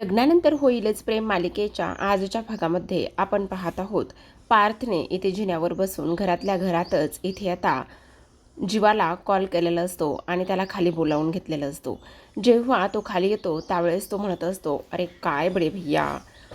लग्नानंतर होईलच प्रेम मालिकेच्या आजच्या भागामध्ये आपण पाहत आहोत पार्थने इथे जिन्यावर बसून घरातल्या घरातच इथे आता जीवाला कॉल केलेला असतो आणि त्याला खाली बोलावून घेतलेला असतो. जेव्हा तो खाली येतो त्यावेळेस तो म्हणत असतो, अरे काय बडे भैया,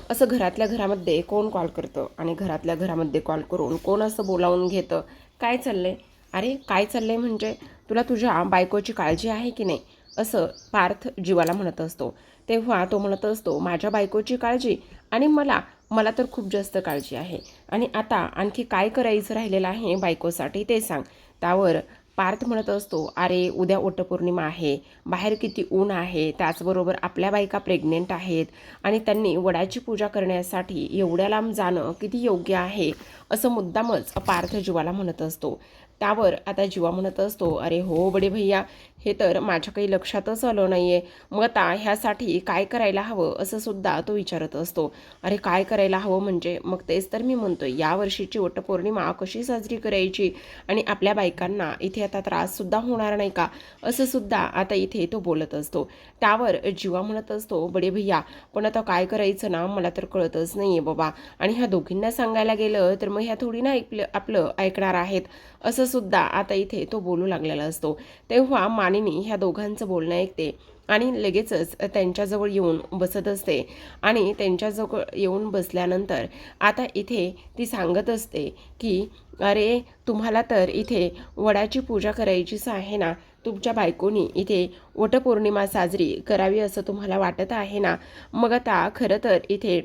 असं घरातल्या घरामध्ये कोण कॉल करतं आणि घरातल्या घरामध्ये कॉल करून कोण असं बोलावून घेतं, काय चाललंय? अरे काय चाललंय म्हणजे तुला तुझ्या बायकोची काळजी आहे की नाही, असं पार्थ जीवाला म्हणत असतो. तेव्हा तो म्हणत असतो, माझ्या बायकोची काळजी आणि मला मला तर खूप जास्त काळजी आहे आणि आता आणखी काय करायचं राहिलेलं आहे बायकोसाठी ते सांग. त्यावर पार्थ म्हणत असतो, अरे उद्या वटपौर्णिमा आहे, बाहेर किती ऊन आहे, त्याचबरोबर आपल्या बायका प्रेग्नेंट आहेत आणि त्यांनी वडाची पूजा करण्यासाठी एवढ्या लांब जाणं किती योग्य आहे, असं मुद्दामच पार्थ जीवाला म्हणत असतो. त्यावर आता जीवा म्हणत असतो, अरे हो बडे भैया, हे तर माझ्या काही लक्षातच आलं नाही आहे. मग आता ह्यासाठी काय करायला हवं असं सुद्धा तो विचारत असतो. अरे काय करायला हवं म्हणजे मग तेच तर मी म्हणतोय, यावर्षीची वटपौर्णिमा कशी साजरी करायची आणि आपल्या बायकांना इथे आता त्राससुद्धा होणार नाही का, असं सुद्धा आता इथे तो बोलत असतो. त्यावर जीवा म्हणत असतो, बडे भैया पण आता काय करायचं ना, मला तर कळतच नाही आहे बाबा, आणि ह्या दोघींना सांगायला गेलं तर मग ह्या थोडी ना आपलं ऐकणार आहेत, असं सुद्धा आता इथे तो बोलू लागलेला असतो. तेव्हा मानिनी ह्या दोघांचं बोलणं ऐकते आणि लगेचच त्यांच्याजवळ येऊन बसत असते आणि त्यांच्याजवळ येऊन बसल्यानंतर आता इथे ती सांगत असते की अरे तुम्हाला तर इथे वडाची पूजा करायचीच आहे ना, तुमच्या बायकोनी इथे वटपौर्णिमा साजरी करावी असं तुम्हाला वाटत आहे ना. मग आता खरं तर इथे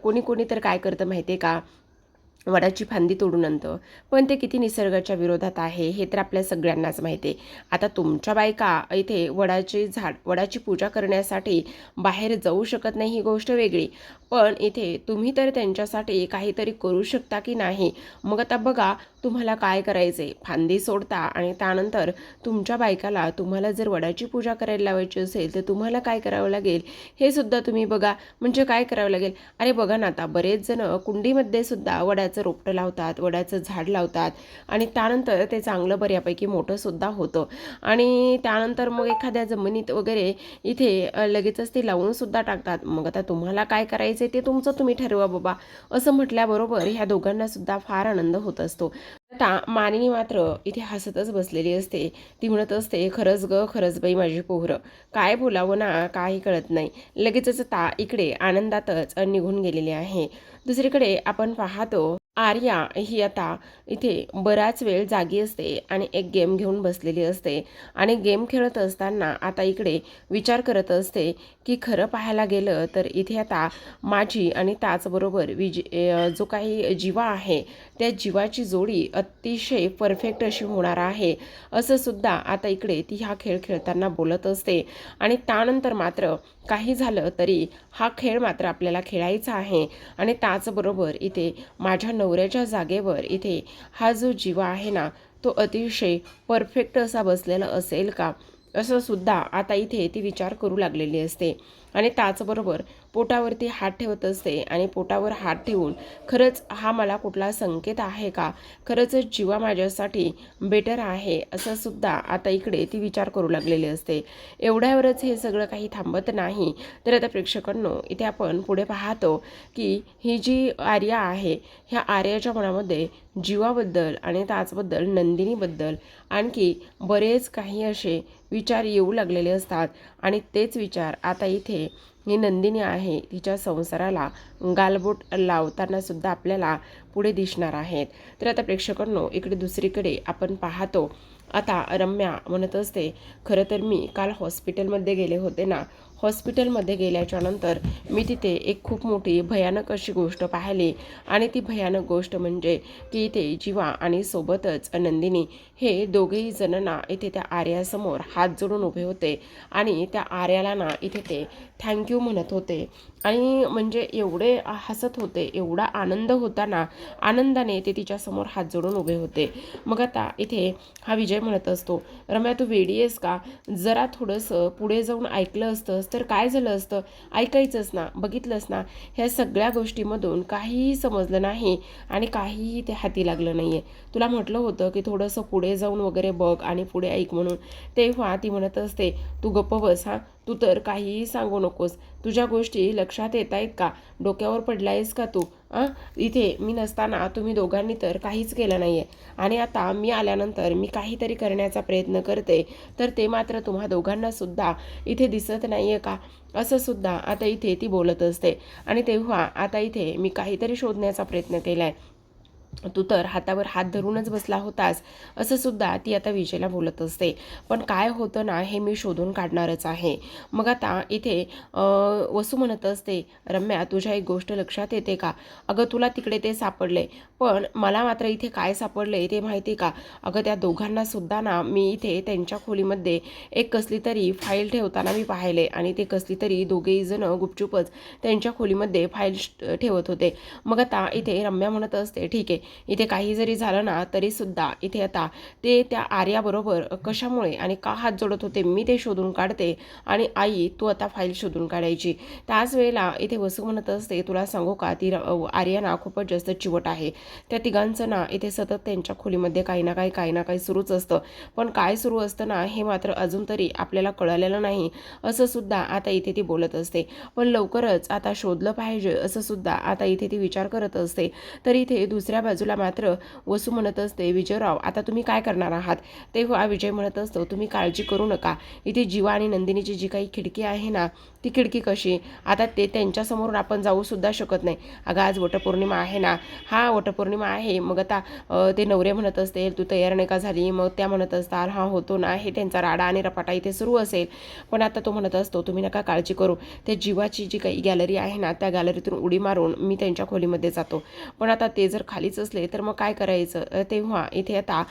कोणी कोणी तर काय करतं माहिती आहे का, वडाची फांदी तोडून आणतं, पण ते किती निसर्गाच्या विरोधात आहे हे तर आपल्या सगळ्यांनाच माहिती आहे. आता तुमच्या बायका इथे वडाची पूजा करण्यासाठी बाहेर जाऊ शकत नाही ही गोष्ट वेगळी, पण इथे तुम्ही तर त्यांच्यासाठी काहीतरी करू शकता की नाही. मग आता बघा तुम्हाला काय करायचे, फांदी सोडता आणि त्यानंतर तुमच्या बायकाला तुम्हाला जर वडाची पूजा करायला लावायची असेल तर तुम्हाला काय करावं लागेल हे सुद्धा तुम्ही बघा. म्हणजे काय करावं लागेल, अरे बघा ना, आता बरेच जण कुंडीमध्ये सुद्धा वडाचं रोपटं लावतात, वडाचं झाड लावतात आणि त्यानंतर ते चांगलं बऱ्यापैकी मोठं सुद्धा होतं आणि त्यानंतर मग एखाद्या जमिनीत वगैरे इथे लगेचच ते लावून सुद्धा टाकतात. मग आता तुम्हाला काय करायचं ते तुमचं तुम्ही ठरवा बाबा, असं म्हटल्याबरोबर ह्या दोघांना सुद्धा फार आनंद होत असतो. आता मानिनी मात्र इथे हसतच बसलेली असते. ती म्हणत असते, खरंच ग, खरंच बाई माझी पोहरं, काय बोलावं ना काही कळत नाही. लगेचच ता इकडे आनंदातच निघून गेलेली आहे. दुसरीकडे आपण पाहतो आर्या ही आता इथे बराच वेळ जागी असते आणि एक गेम घेऊन बसलेली असते आणि गेम खेळत असताना आता इकडे विचार करत असते की खरं पाहायला गेलं तर इथे आता माझी आणि त्याचबरोबर जो काही जीवा आहे त्या जीवाची जोडी अतिशय परफेक्ट अशी होणार आहे, असं सुद्धा आता इकडे ती हा खेळ खेळताना बोलत असते. आणि त्यानंतर मात्र काही झालं तरी हा खेळ मात्र आपल्याला खेळायचा आहे आणि त्याचबरोबर इथे माझ्या नवऱ्याच्या जागेवर इथे हा जो जीवा आहे ना तो अतिशय परफेक्ट असा बसलेला असेल का, असं सुद्धा आता इथे ती विचार करू लागलेली असते. आणि त्याचबरोबर पोटावरती हात ठेवत असते आणि पोटावर हात ठेवून खरंच हा मला कुठला संकेत आहे का, खरंच जीवा माझ्यासाठी बेटर आहे, असं सुद्धा आता इकडे ती विचार करू लागलेली असते. एवढ्यावरच हे सगळं काही थांबत नाही. तर आता प्रेक्षकांनो इथे आपण पुढे पाहतो की ही जी आर्या आहे ह्या आर्याच्या मनामध्ये जीवाबद्दल आणि त्याचबद्दल नंदिनीबद्दल आणखी बरेच काही असे विचार येऊ लागलेले असतात आणि तेच विचार आता इथे ही नंदिनी आहे तिच्या संसाराला गालबोट लावताना सुद्धा आपल्याला पुढे दिसणार आहेत. तर आता प्रेक्षकांनो इकडे दुसरीकडे आपण पाहतो आता रम्या म्हणत असते, खरं तर मी काल हॉस्पिटलमध्ये गेले होते ना, हॉस्पिटलमध्ये गेल्याच्या नंतर मी तिथे एक खूप मोठी भयानक अशी गोष्ट पाहिली आणि ती भयानक गोष्ट म्हणजे की इथे जीवा आणि सोबतच नंदिनी हे दोघेही जणांना इथे त्या आर्यासमोर हात जोडून उभे होते आणि त्या आर्याला ना इथे ते थँक्यू म्हणत होते आणि म्हणजे एवढे हसत होते, एवढा आनंद होता ना, आनंदाने ते तिच्यासमोर हात जोडून उभे होते. मग आता इथे हा विजय म्हणत असतो, रम्या तू वेडी आहेस का, जरा थोडंसं पुढे जाऊन ऐकलं असतंस तर काय झालं असतं, ऐकायचंच ना, बघितलंस ना, ह्या सगळ्या गोष्टीमधून काहीही समजलं नाही आणि काहीही ते हाती लागलं नाही आहे. तुला म्हटलं होतं की थोडंसं पुढे जाऊन वगैरे बघ आणि पुढे ऐक म्हणून. तेव्हा ती म्हणत असते, तू गप्प बस हां, तू तर काहीही सांगू नकोस. तुझ्या गोष्टी लक्षात येत आहेत का? डोक्यावर पडलायस का तू? इथे मी नसताना तुम्ही दोघांनी तर काहीच केलं नाही आहे, आणि आता मी आल्यानंतर मी काहीतरी करण्याचा प्रयत्न करते, तर ते मात्र तुम्हा दोघांनासुद्धा इथे दिसत नाही आहे का? असं सुद्धा आता इथे ती बोलत असते. आणि तेव्हा आता इथे मी काहीतरी शोधण्याचा प्रयत्न केला आहे, तू तर हातावर हात धरूनच बसला होतास, असं सुद्धा ती आता विजयला बोलत असते. पण काय होतं ना, हे मी शोधून काढणारच आहे. मग आता इथे वसू म्हणत असते, रम्या तुझ्या एक गोष्ट लक्षात येते का? अगं तुला तिकडे ते सापडले, पण मला मात्र इथे काय सापडले ते माहिती का? अगं त्या दोघांना सुद्धा ना मी इथे त्यांच्या खोलीमध्ये एक कसली तरी फाईल ठेवताना मी पाहिले, आणि ते कसली तरी दोघेही जण गुपचूपच त्यांच्या खोलीमध्ये फाईल ठेवत होते. मग आता इथे रम्या म्हणत असते, ठीक आहे, इथे काही जरी झालं ना तरी सुद्धा इथे आता ते त्या आर्याबरोबर कशामुळे आणि का हात जोडत होते मी ते शोधून काढते, आणि आई तू आता फाईल शोधून काढायची. त्याच वेळेला इथे वसू म्हणत असते, तुला सांगू का, ती आर्या ना खूपच जास्त चिवट आहे. त्या तिघांचं ना इथे सतत त्यांच्या खोलीमध्ये काही ना काही सुरूच असतं, पण काय सुरू असतं ना हे मात्र अजून तरी आपल्याला कळलेलं नाही, असं सुद्धा आता इथे ती बोलत असते. पण लवकरच आता शोधलं पाहिजे असं सुद्धा आता इथे ती विचार करत असते. तर इथे दुसऱ्या बाजूला मात्र वसू म्हणत असते, विजयराव आता तुम्ही काय करणार आहात? तेव्हा विजय म्हणत असतो, तुम्ही काळजी करू नका, इथे जीवा आणि नंदिनीची जी काही खिडकी आहे ना ती खिडकी कशी, आता ते त्यांच्यासमोरून आपण जाऊ सुद्धा शकत नाही. अगं आज वटपौर्णिमा आहे ना, हा वटपौर्णिमा आहे. मग आता ते नवरे म्हणत असतील तू तयार नाही का झाली, मग त्या म्हणत असतात हा होतो ना, हे त्यांचा राडा आणि रपाटा इथे सुरू असेल. पण आता तो म्हणत असतो, तुम्ही नका काळजी करू, त्या जीवाची जी काही गॅलरी आहे ना त्या गॅलरीतून उडी मारून मी त्यांच्या खोलीमध्ये जातो. पण आता ते जर खालीच असले तर मग काय करायचं? तेव्हा इथे आता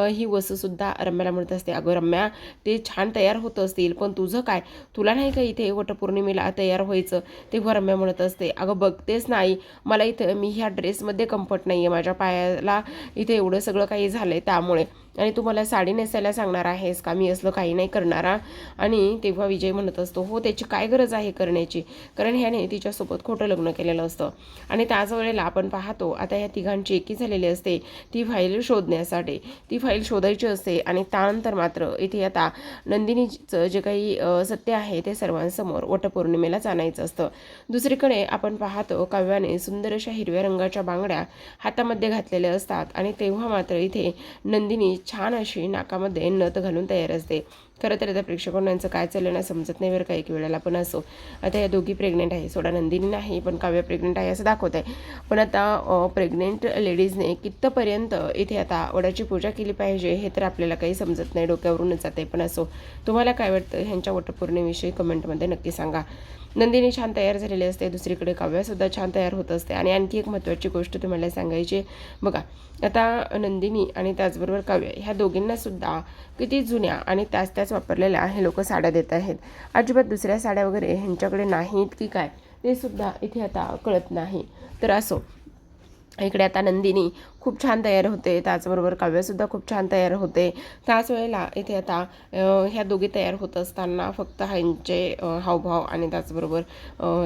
ही वसूसुद्धा रम्याला म्हणत असते, अगं रम्या ते छान तयार होत असतील, पण तुझं काय, तुला नाही का इथे वटपौर्णिमेला तयार व्हायचं? तेव्हा रम्या म्हणत असते, अगं बघतेच नाही, मला इथं मी ह्या ड्रेसमध्ये कम्फर्ट नाही आहे, माझ्या पायाला इथे एवढं सगळं काही झालं आहे त्यामुळे, आणि तू मला साडी नेसायला सांगणार आहेस का? मी असलं काही नाही करणारा. आणि तेव्हा विजय म्हणत असतो, हो त्याची काय गरज आहे करण्याची, कारण ह्याने तिच्यासोबत खोटं लग्न केलेलं असतं. आणि त्याच वेळेला आपण पाहतो आता ह्या तिघांची एकी झालेली असते ती फाईल शोधण्यासाठी, ती फाईल शोधायची असते. आणि त्यानंतर मात्र इथे आता नंदिनीचं जे काही सत्य आहे ते सर्वांसमोर वटपौर्णिमेलाच आणायचं असतं. दुसरीकडे आपण पाहतो काव्याने सुंदर अशा हिरव्या रंगाच्या बांगड्या हातामध्ये घातलेल्या असतात, आणि तेव्हा मात्र इथे नंदिनी छान अशी नाकामध्ये नथ घालून तयार असते. खरं तर आता प्रेक्षकांना यांचं काय चाललं ना समजत नाही बरं का एक वेळेला. पण असो, आता या दोघी प्रेग्नेंट आहे, सोडा नंदिनी नाही पण काव्य प्रेग्नेंट आहे असं दाखवत आहे. पण आता प्रेग्नेंट लेडीजने कितपर्यंत इथे आता वडाची पूजा केली पाहिजे हे तर आपल्याला काही समजत नाही, डोक्यावरूनच जाते. पण असो, तुम्हाला काय वाटतं ह्यांच्या वटपौर्णिमेविषयी कमेंटमध्ये नक्की सांगा. नंदिनी छान तयार झालेली असते, दुसरीकडे काव्यासुद्धा छान तयार होत असते. आणि आणखी एक महत्त्वाची गोष्ट तुम्हाला सांगायची बघा, आता नंदिनी आणि त्याचबरोबर काव्य ह्या दोघींनासुद्धा किती जुन्या आणि त्याच वापरलेल्या हे लोक साड्या देत आहेत. अजिबात दुसऱ्या साड्या वगैरे ह्यांच्याकडे नाहीत की काय ते सुद्धा इथे आता कळत नाही. तर असो, इकडे आता नंदिनी खूप छान तयार होते, त्याचबरोबर काव्यसुद्धा खूप छान तयार होते. त्याच वेळेला इथे आता ह्या दोघी तयार होत असताना फक्त ह्यांचे हावभाव आणि त्याचबरोबर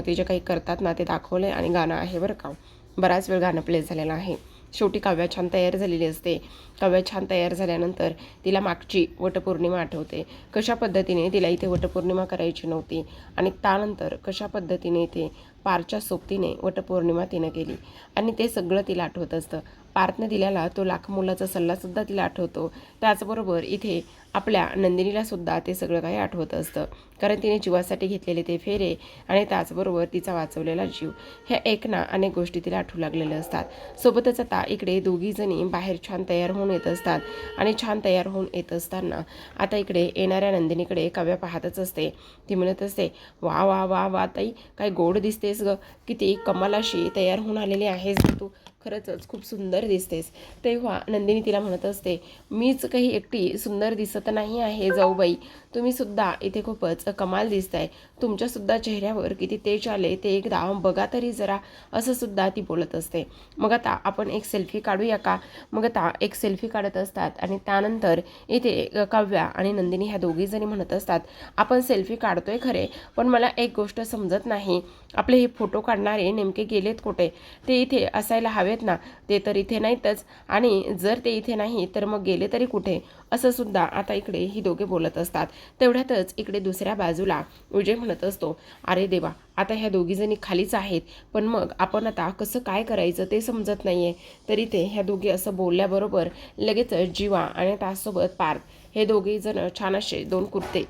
ते जे काही करतात ना ते दाखवले, आणि गाणं आहे बरं का, बराच वेळ गाणं प्ले झालेलं आहे. शेवटी काव्या छान तयार झालेली असते. काव्या छान तयार झाल्यानंतर तिला मागची वटपौर्णिमा आठवते, कशा पद्धतीने तिला इथे वटपौर्णिमा करायची नव्हती, आणि त्यानंतर कशा पद्धतीने इथे पारच्या सोबतीने वटपौर्णिमा तिनं केली, आणि ते सगळं तिला आठवत असतं. पार्थने दिलेला तो लाख मुलाचा सल्लासुद्धा तिला आठवतो. त्याचबरोबर इथे आपल्या नंदिनीलासुद्धा ते सगळं काही आठवत असतं, कारण तिने जीवासाठी घेतलेले ते फेरे आणि त्याचबरोबर तिचा वाचवलेला जीव, ह्या एक ना अनेक गोष्टी तिला आठवू लागलेल्या असतात. सोबतच आता इकडे दोघीजणी बाहेर छान तयार होऊन येत असतात, आणि छान तयार होऊन येत असताना आता इकडे येणाऱ्या नंदिनीकडे काव्या पाहतच असते. ती म्हणत असते, वा वा वा वा ताई, काय गोड दिसतेस ग, किती कमालाशी तयार होऊन आलेली आहेस ग तू, खरंच खूप सुंदर दिसतेस. तेव्हा नंदिनी तिला म्हणत असते, मीच काही एकटी सुंदर दिसत नाही आहे जाऊबाई, तुम्हीसुद्धा इथे खूपच कमाल दिसताय, तुमच्यासुद्धा चेहऱ्यावर किती तेज आले ते एकदा बघा तरी जरा, असं सुद्धा ती बोलत असते. मग आता आपण एक सेल्फी काढूया का? मग आता एक सेल्फी काढत असतात, आणि त्यानंतर इथे काव्या आणि नंदिनी ह्या दोघीजणी म्हणत असतात, आपण सेल्फी काढतोय खरे, पण मला एक गोष्ट समजत नाही, आपले हे फोटो काढणारे नेमके गेलेत कुठे? ते इथे असायला हवे हवेत ना, ते तर इथे नाहीतच, आणि जर ते इथे नाही तर मग गेले तरी कुठे, असं सुद्धा आता इकडे ही दोघे बोलत असतात. तेवढ्यातच इकडे दुसऱ्या बाजूला विजय म्हणत असतो, अरे देवा, आता ह्या दोघीजणी खालीच आहेत, पण मग आपण आता कसं काय करायचं ते समजत नाहीये. तरी ते ह्या दोघी असं बोलल्याबरोबर लगेच जीवा आणि त्यासोबत पार्थ हे दोघे जण छान असे दोन कुर्ते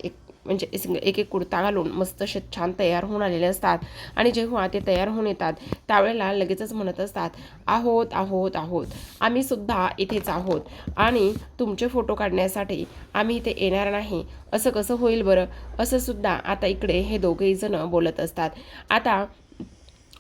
म्हणजे एक एक कुर्ता घालून मस्त असे छान तयार होऊन आलेले असतात. आणि जेव्हा ते तयार होऊन येतात त्यावेळेला लगेचच म्हणत असतात, आहोत आहोत आहोत, आम्ही सुद्धा इथेच आहोत, आणि तुमचे फोटो काढण्यासाठी आम्ही इथे येणार नाही असं कसं होईल बरं, असं सुद्धा आता इकडे हे दोघेही जण बोलत असतात. आता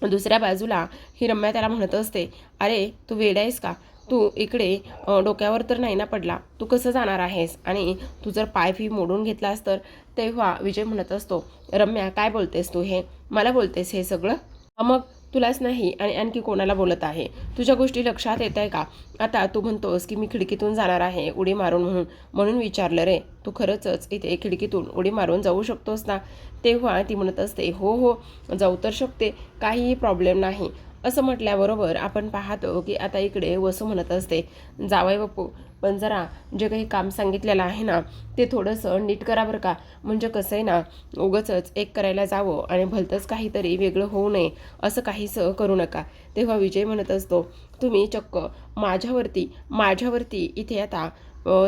दुसऱ्या बाजूला ही रम्या त्याला म्हणत असते, अरे तू वेडा आहेस का, तू इकडे डोक्यावर तर नाही ना पडला, तू कसं जाणार आहेस, आणि तू जर पाय फी मोडून घेतलास तर. तेव्हा विजय म्हणत असतो, रम्या काय बोलतेस तू, हे मला बोलतेस हे सगळं, मग तुलाच नाही आणि आणखी कोणाला बोलत आहे, तुझ्या गोष्टी लक्षात येत आहे का. आता तू म्हणतोस की मी खिडकीतून जाणार आहे उडी मारून, म्हणून म्हणून विचारलं रे, तू खरंच इथे खिडकीतून उडी मारून जाऊ शकतोस ना. तेव्हा ती म्हणत असते, हो हो, जाऊ तर शकते, काहीही प्रॉब्लेम नाही. असं म्हटल्याबरोबर आपण पाहतो की आता इकडे वसू म्हणत असते, जावई बापू, पण जरा जे काही काम सांगितलेलं आहे ना ते थोडंसं नीट करा बरं का, म्हणजे कसं आहे ना, उगाचच एक करायला जावं आणि भलतंच काहीतरी वेगळं होऊ नये, असं काहीच करू नका. तेव्हा विजय म्हणत असतो, तुम्ही चक्क माझ्यावरती इथे आता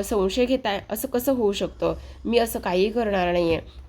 संशय घेताय, असं कसं होऊ शकतं, मी असं काहीही करणार नाही आहे.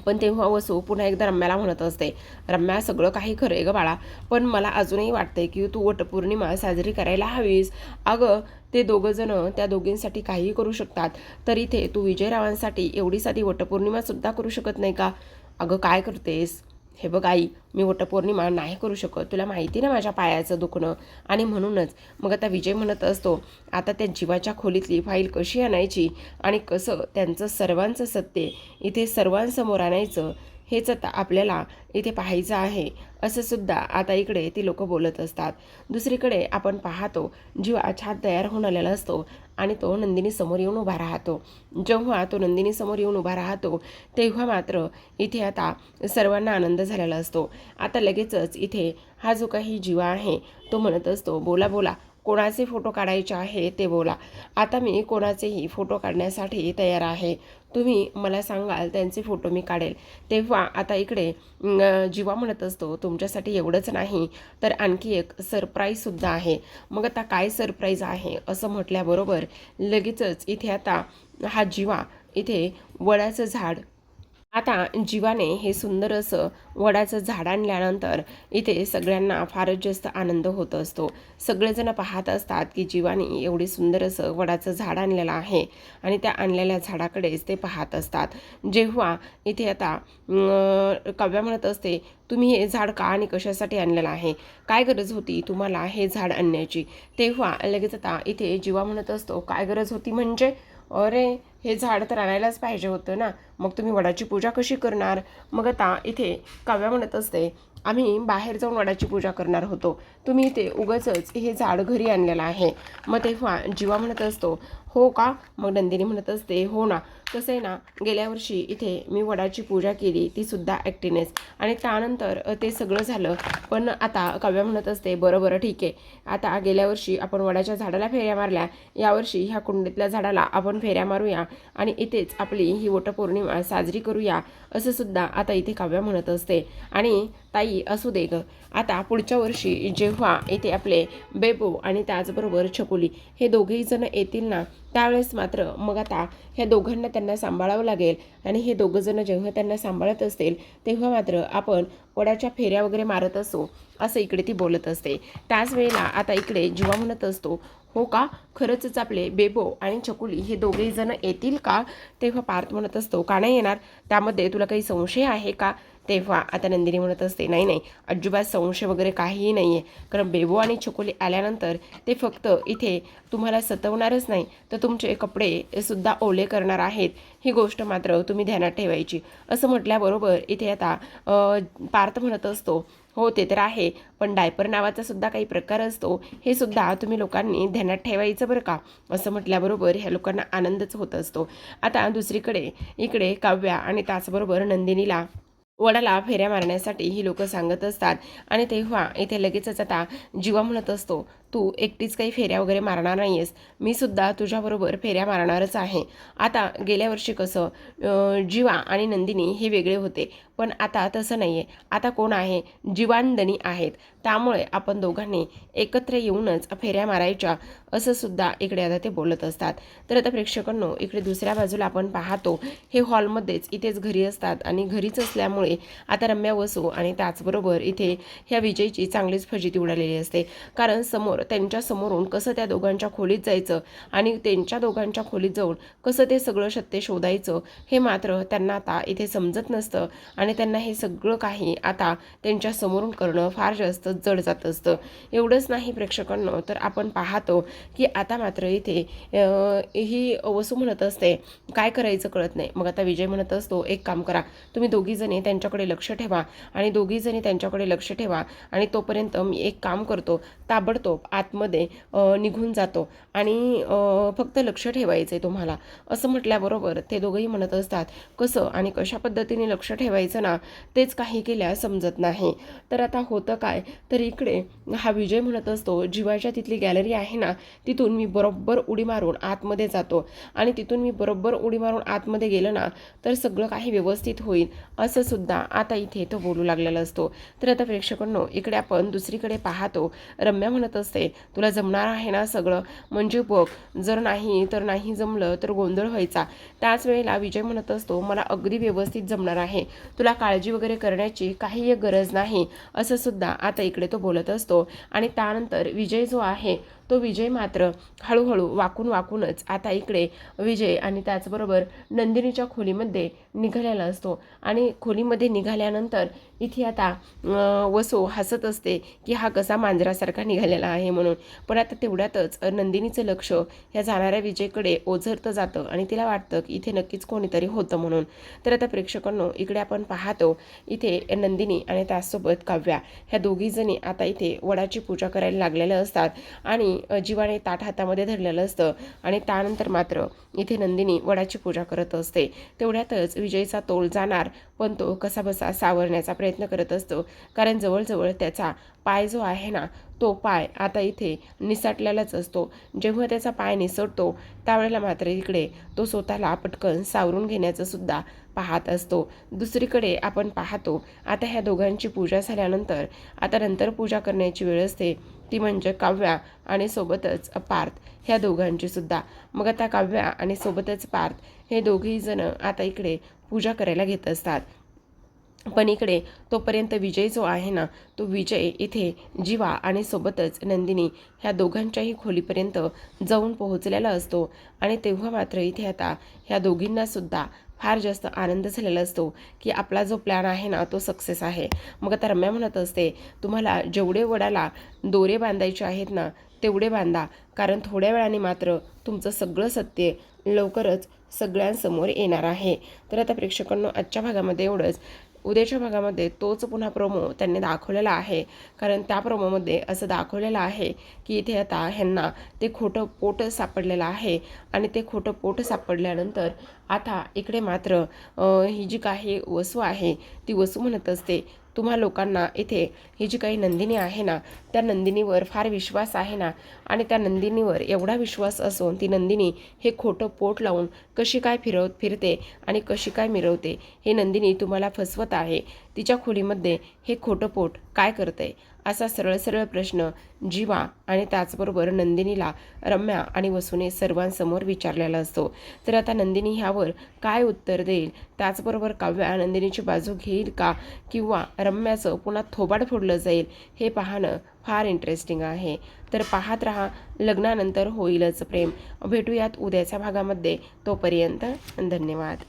पण तेव्हा वसू पुन्हा एकदा रम्याला म्हणत असते, रम्या सगळं काही खरं आहे गं बाळा, पण मला अजूनही वाटतंय की तू वटपौर्णिमा साजरी करायला हवीस. अगं ते दोघं जण त्या दोघींसाठी काहीही करू शकतात, तर इथे तू विजयरावांसाठी एवढी साधी वटपौर्णिमासुद्धा करू शकत नाही का. अगं काय करतेस, हे बघ आई, मी वटपौर्णिमा नाही करू शकत, तुला माहिती ना माझ्या पायाचं दुखणं, आणि म्हणूनच मग आता विजय म्हणत असतो, आता त्या जीवाच्या खोलीतली फाईल कशी आणायची आणि कसं त्यांचं सर्वांचं सत्य इथे सर्वांसमोर आणायचं, हेच आता आपल्याला इथे पाहायचं आहे, असं सुद्धा आता इकडे ती लोक बोलत असतात. दुसरीकडे आपण पाहतो जीवा छान तयार होऊन आलेला असतो आणि तो नंदिनी समोर येऊन उभा राहतो. जेव्हा तो नंदिनी समोर येऊन उभा राहतो तेव्हा मात्र इथे आता सर्वांना आनंद झालेला असतो. आता लगेचच इथे हा जो काही जीवा आहे तो म्हणत असतो, बोला बोला, कोणाचे फोटो काढायचे आहे ते बोला, आता मी कोणाचेही फोटो काढण्यासाठी तयार आहे, तुम्ही मला सांगाल त्यांचे फोटो मी काढेल. तेव्हा आता इकडे जीवा म्हणत असतो, तुमच्यासाठी एवढंच नाही तर आणखी एक सरप्राईजसुद्धा आहे. मग आता काय सरप्राईज आहे असं म्हटल्याबरोबर लगेचच इथे आता हा जीवा इथे वडाचं झाड, आता जीवाने हे सुंदर असं वडाचं झाड आणल्यानंतर इथे सगळ्यांना फारच जास्त आनंद होत असतो. सगळेजण पाहत असतात की जीवाने एवढी सुंदर असं वडाचं झाड आणलेलं आहे आणि त्या आणलेल्या झाडाकडेच ते पाहत असतात. जेव्हा इथे आता काव्या म्हणत असते, तुम्ही हे झाड का आणि कशासाठी आणलेलं आहे, काय गरज होती तुम्हाला हे झाड आणण्याची. तेव्हा लगेच आता इथे जीवा म्हणत असतो, काय गरज होती म्हणजे, अरे हे झाड तर आणायलाच पाहिजे होतं ना, मग तुम्ही वडाची पूजा कशी करणार. मग आता इथे काव्या म्हणत असते, आम्ही बाहेर जाऊन वडाची पूजा करणार होतो, तुम्ही इथे उगाचच हे झाड घरी आणलेलं आहे. मग तेव्हा जीवा म्हणत असतो, हो का. मग नंदिनी म्हणत असते, हो ना, कसं आहे ना, गेल्या वर्षी इथे मी वडाची पूजा केली, ती सुद्धा एकटीनेच, आणि त्यानंतर ते सगळं झालं. पण आता काव्या म्हणत असते, बरं बरं ठीक आहे, आता गेल्या वर्षी आपण वडाच्या झाडाला फेऱ्या मारल्या, यावर्षी ह्या कुंडीतल्या झाडाला आपण फेऱ्या मारूया आणि इथेच आपली ही वटपौर्णिमा साजरी करूया, असं सुद्धा आता इथे काव्या म्हणत असते. आणि ताई असू दे गं, आता पुढच्या वर्षी जेव्हा इथे आपले बेबू आणि त्याचबरोबर छकुली हे दोघेही जण येतील ना, त्यावेळेस मात्र मग आता ह्या दोघांना त्यांना सांभाळावं लागेल, आणि हे दोघं जण जेव्हा त्यांना सांभाळत असतील तेव्हा मात्र आपण वडाच्या फेऱ्या वगैरे मारत असो, असं इकडे ती बोलत असते. त्याच वेळेला आता इकडे जीवा म्हणत असतो, हो का, खरंच आपले बेबो आणि छकुली हे दोघेही जण येतील का. तेव्हा पार्थ म्हणत असतो, का नाही येणार, त्यामध्ये तुला काही संशय आहे का. तेव्हा आता नंदिनी म्हणत असते, नाही नाही, अजिबात संशय वगैरे काहीही नाही आहे, कारण बेबो आणि छकुली आल्यानंतर ते फक्त इथे तुम्हाला सतवणारच नाही तर तुमचे कपडे सुद्धा ओले करणार आहेत, ही गोष्ट मात्र तुम्ही ध्यानात ठेवायची. असं म्हटल्याबरोबर इथे आता पार्थ म्हणत असतो, हो ते तर आहे, पण डायपर नावाचा सुद्धा काही प्रकार असतो, हे सुद्धा तुम्ही लोकांनी ध्यानात ठेवायचं बरं का. असं म्हटल्याबरोबर ह्या लोकांना आनंदच होत असतो. आता दुसरीकडे इकडे काव्या आणि त्याचबरोबर नंदिनीला वडाला फेऱ्या मारण्यासाठी ही लोक सांगत असतात आणि तेव्हा इथे लगेचच आता जीवा म्हणत असतो, तू एकटीच काही फेऱ्या वगैरे मारणार नाही आहेस, मी सुद्धा तुझ्याबरोबर फेऱ्या मारणारच आहे. आता गेल्या वर्षी कसं जीवा आणि नंदिनी हे वेगळे होते, पण आता तसं नाही आहे. आता कोण आहे, जीवांदनी आहेत. त्यामुळे आपण दोघांनी एकत्र येऊनच फेऱ्या मारायच्या, असं सुद्धा इकडे आता ते बोलत असतात. तर आता प्रेक्षकांनो, इकडे दुसऱ्या बाजूला आपण पाहतो हे हॉलमध्येच इथेच घरी असतात आणि घरीच असल्यामुळे आता रम्या वसू आणि त्याचबरोबर इथे ह्या विजयची चांगलीच फजिती उडालेली असते. कारण समोर त्यांच्या समोरून कसं त्या दोघांच्या खोलीत जायचं आणि त्यांच्या दोघांच्या खोलीत जाऊन कसं ते सगळं सत्य शोधायचं हे मात्र त्यांना आता इथे समजत नसतं आणि त्यांना हे सगळं काही आता त्यांच्या समोरून करणं फार जास्त जड जात असतं. एवढंच नाही प्रेक्षकांनो, तर आपण पाहतो की आता मात्र इथे ही वसू म्हणत असते काय करायचं कळत नाही. मग आता विजय म्हणत असतो, एक काम करा, तुम्ही दोघीजणी त्यांच्याकडे लक्ष ठेवा आणि दोघीजणी त्यांच्याकडे लक्ष ठेवा आणि तोपर्यंत मी एक काम करतो, ताबडतोब आतमध्ये निघून जातो आणि फक्त लक्ष ठेवायचं आहे तुम्हाला, असं म्हटल्याबरोबर ते दोघंही म्हणत असतात कसं आणि कशा पद्धतीने लक्ष ठेवायचं ना, तेच काही केल्या समजत नाही. तर आता होतं काय, तर इकडे हा विजय म्हणत असतो, जीवाच्या तिथली गॅलरी आहे ना, तिथून मी बरोबर उडी मारून आतमध्ये जातो आणि तिथून मी बरोबर उडी मारून आतमध्ये गेलं ना, तर सगळं काही व्यवस्थित होईल, असं सुद्धा आता इथे तो बोलू लागलेला असतो. तर आता प्रेक्षकांनो, इकडे आपण दुसरीकडे पाहतो, रम्या म्हणत असते, तुला जमणार आहे ना सगळं, म्हणजे बघ, जर नाही तर नाही जमलं तर गोंधळ व्हायचा. त्याच वेळेला विजय म्हणत असतो, मला अगदी व्यवस्थित जमणार आहे, तुला काळजी वगैरे करण्याची काही एक गरज नाही, असं सुद्धा आता इकडे तो बोलत असतो. आणि त्यानंतर विजय जो आहे तो विजय मात्र हळूहळू वाकूनच आता इकडे विजय आणि त्याचबरोबर नंदिनीच्या खोलीमध्ये निघालेला असतो. आणि खोलीमध्ये निघाल्यानंतर इथे आता वसू हसत असते की हा कसा मांजरासारखा निघालेला आहे म्हणून. पण आता तेवढ्यातच नंदिनीचं लक्ष ह्या जाणाऱ्या विजयकडे ओझरतं जातं आणि तिला वाटतं की इथे नक्कीच कोणीतरी होतं म्हणून. तर आता प्रेक्षकांनो, इकडे आपण पाहतो इथे नंदिनी आणि त्याचसोबत काव्या ह्या दोघीजणी आता इथे वडाची पूजा करायला लागलेल्या असतात आणि जीवाने ताट हातामध्ये धरलेलं असतं आणि त्यानंतर मात्र इथे नंदिनी वडाची पूजा करत असते. तेवढ्यातच विजयचा तोल जाणार, पण तो कसाबसा सावरण्याचा प्रयत्न करत असतो, कारण जवळजवळ त्याचा पाय जो आहे ना, तो पाय आता इथे निसटलेलाच असतो. जेव्हा त्याचा पाय निसटतो त्यावेळेला मात्र इकडे तो स्वतःला पटकन सावरून घेण्याचं सुद्धा पाहत असतो. दुसरीकडे आपण पाहतो आता ह्या दोघांची पूजा झाल्यानंतर आता नंतर पूजा करण्याची वेळ असते, ती म्हणजे काव्या आणि सोबतच पार्थ ह्या दोघांची सुद्धा. मग आता काव्या आणि सोबतच पार्थ हे दोघेही जण आता इकडे पूजा करायला घेत असतात. पण इकडे तोपर्यंत विजय जो आहे ना, तो विजय इथे जीवा आणि सोबतच नंदिनी ह्या दोघांच्याही खोलीपर्यंत जाऊन पोहोचलेला असतो. आणि तेव्हा मात्र इथे आता ह्या दोघींना सुद्धा फार जास्त आनंद झालेला असतो की आपला जो प्लॅन आहे ना, तो सक्सेस आहे. मग आता रम्या म्हणत असते, तुम्हाला जेवढे वडाला दोरे बांधायचे आहेत ना, तेवढे बांधा, कारण थोड्या वेळाने मात्र तुमचं सगळं सत्य लवकरच सगळ्यांसमोर येणार आहे. तर आता प्रेक्षकांनो, आजच्या भागामध्ये एवढंच. उद्याच्या भागामध्ये तोच पुन्हा प्रोमो त्यांनी दाखवलेला आहे, कारण त्या प्रोमोमध्ये असं दाखवलेलं आहे की इथे आता ह्यांना ते खोटं पोट सापडलेलं आहे आणि ते खोटं पोट सापडल्यानंतर आता इकडे मात्र ही जी काही वसू आहे ती वसू म्हणत असते, तुम्हा लोकांना इथे ही जी काही नंदिनी आहे ना, त्या नंदिनीवर फार विश्वास आहे ना, आणि त्या नंदिनीवर एवढा विश्वास असून ती नंदिनी हे खोटं पोट लावून कशी काय फिरते आणि कशी काय मिरवते, हे नंदिनी तुम्हाला फसवत आहे. तिच्या खोलीमध्ये हे खोटं पोट काय करते, असा सरळ प्रश्न जीवा आणि त्याचबरोबर नंदिनीला रम्या आणि वसूने सर्वांसमोर विचारलेला असतो. तर आता नंदिनी ह्यावर काय उत्तर देईल, त्याचबरोबर काव्या नंदिनीची बाजू घेईल का, किंवा रम्याचं पुन्हा थोबाड फोडलं जाईल, हे पाहणं फार इंटरेस्टिंग आहे. तर पाहत रहा लग्नानंतर होईलच प्रेम. भेटूयात उद्याच्या भागामध्ये. तोपर्यंत धन्यवाद.